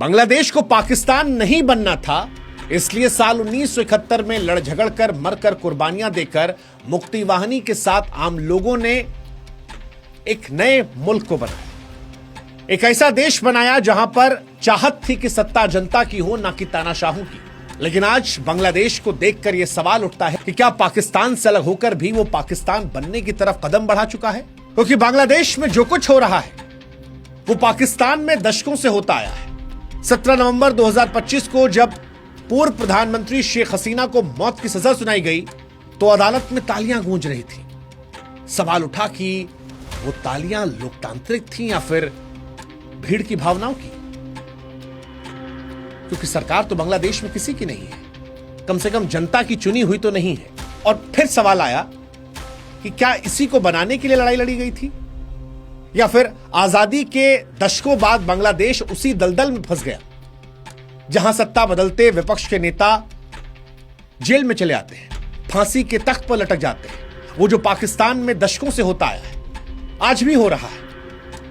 बांग्लादेश को पाकिस्तान नहीं बनना था, इसलिए साल 1971 में लड़ झगड़ कर मरकर कुर्बानियां देकर मुक्ति वाहिनी के साथ आम लोगों ने एक नए मुल्क को बनाया, एक ऐसा देश बनाया जहां पर चाहत थी कि सत्ता जनता की हो, ना कि तानाशाहों की। लेकिन आज बांग्लादेश को देखकर यह सवाल उठता है कि क्या पाकिस्तान से अलग होकर भी वो पाकिस्तान बनने की तरफ कदम बढ़ा चुका है? क्योंकि बांग्लादेश में जो कुछ हो रहा है वो पाकिस्तान में दशकों से होता आया है। 17 नवंबर 2025 को जब पूर्व प्रधानमंत्री शेख हसीना को मौत की सजा सुनाई गई तो अदालत में तालियां गूंज रही थी। सवाल उठा कि वो तालियां लोकतांत्रिक थीं या फिर भीड़ की भावनाओं की, क्योंकि सरकार तो बांग्लादेश में किसी की नहीं है, कम से कम जनता की चुनी हुई तो नहीं है। और फिर सवाल आया कि क्या इसी को बनाने के लिए लड़ाई लड़ी गई थी, या फिर आजादी के दशकों बाद बांग्लादेश उसी दलदल में फंस गया जहां सत्ता बदलते विपक्ष के नेता जेल में चले आते हैं, फांसी के तख्त पर लटक जाते हैं। वो जो पाकिस्तान में दशकों से होता आया है, आज भी हो रहा है।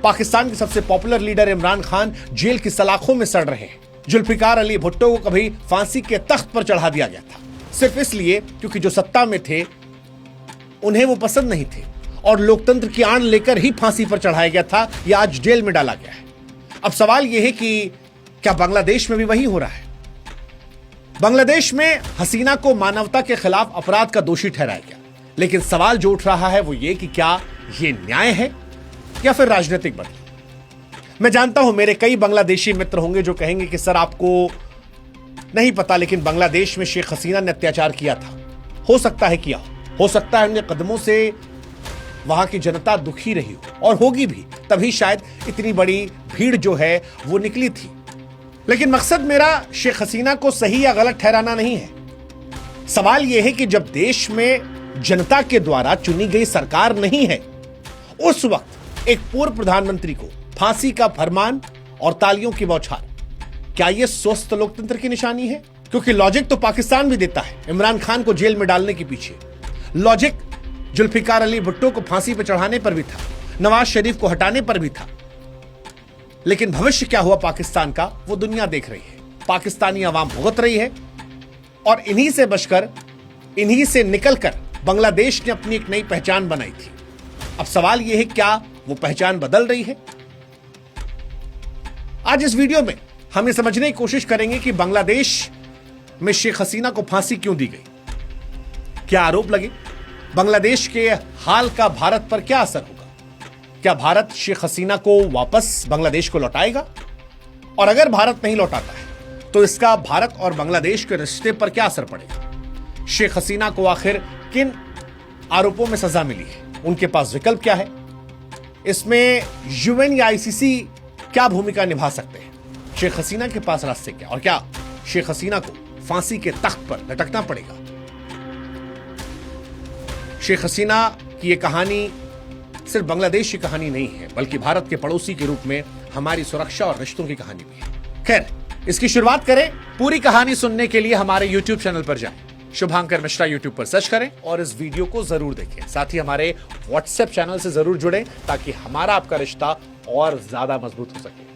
पाकिस्तान के सबसे popular leader Imran Khan jail की सलाखों में सड़ रहे हैं। जुल्फिकार अली भुट्टो को कभी फांसी के तख्त पर चढ़ा दिया गया था, सिर्फ इसलिए क्योंकि जो सत्ता में थे उन्हें वो पसंद नहीं थे और लोकतंत्र की आड़ लेकर ही फांसी पर चढ़ाया गया था या आज जेल में डाला गया है। अब सवाल यह है कि क्या बांग्लादेश में भी वही हो रहा है? बांग्लादेश में हसीना को मानवता के खिलाफ अपराध का दोषी ठहराया गया, लेकिन सवाल जो उठ रहा है वो ये कि क्या ये न्याय है या फिर राजनीतिक बदलाव? मैं जानता हूं मेरे कई बांग्लादेशी मित्र होंगे जो कहेंगे कि सर आपको नहीं पता, लेकिन बांग्लादेश में शेख हसीना ने अत्याचार किया था। हो सकता है किया हो सकता है उनके कदमों से वहां की जनता दुखी रही हो और होगी भी, तभी शायद इतनी बड़ी भीड़ जो है वो निकली थी। लेकिन मकसद मेरा शेख हसीना को सही या गलत ठहराना नहीं है। सवाल यह है कि जब देश में जनता के द्वारा चुनी गई सरकार नहीं है, उस वक्त एक पूर्व प्रधानमंत्री को फांसी का फरमान और तालियों की बौछार, क्या यह स्वस्थ लोकतंत्र की निशानी है? क्योंकि लॉजिक तो पाकिस्तान भी देता है इमरान खान को जेल में डालने के पीछे, लॉजिक जुल्फिकार अली भुट्टो को फांसी पर चढ़ाने पर भी था, नवाज शरीफ को हटाने पर भी था। लेकिन भविष्य क्या हुआ पाकिस्तान का वो दुनिया देख रही है, पाकिस्तानी अवाम भुगत रही है। और इन्हीं से बचकर, इन्हीं से निकलकर बांग्लादेश ने अपनी एक नई पहचान बनाई थी। अब सवाल यह है क्या वो पहचान बदल रही है? आज इस वीडियो में हम ये समझने की कोशिश करेंगे कि बांग्लादेश में शेख हसीना को फांसी क्यों दी गई, क्या आरोप लगे, बांग्लादेश के हाल का भारत पर क्या असर होगा, क्या भारत शेख हसीना को वापस बांग्लादेश को लौटाएगा, और अगर भारत नहीं लौटाता है तो इसका भारत और बांग्लादेश के रिश्ते पर क्या असर पड़ेगा? शेख हसीना को आखिर किन आरोपों में सजा मिली है, उनके पास विकल्प क्या है, इसमें यूएन या आईसीसी क्या भूमिका निभा सकते हैं, शेख हसीना के पास रास्ते क्या, और क्या शेख हसीना को फांसी के तख्त पर लटकना पड़ेगा? शेख हसीना की यह कहानी सिर्फ बांग्लादेश की कहानी नहीं है, बल्कि भारत के पड़ोसी के रूप में हमारी सुरक्षा और रिश्तों की कहानी भी है। खैर, इसकी शुरुआत करें। पूरी कहानी सुनने के लिए हमारे YouTube चैनल पर जाएं, शुभांकर मिश्रा YouTube पर सर्च करें और इस वीडियो को जरूर देखें। साथ ही हमारे WhatsApp चैनल से जरूर जुड़ें ताकि हमारा आपका रिश्ता और ज्यादा मजबूत हो सके।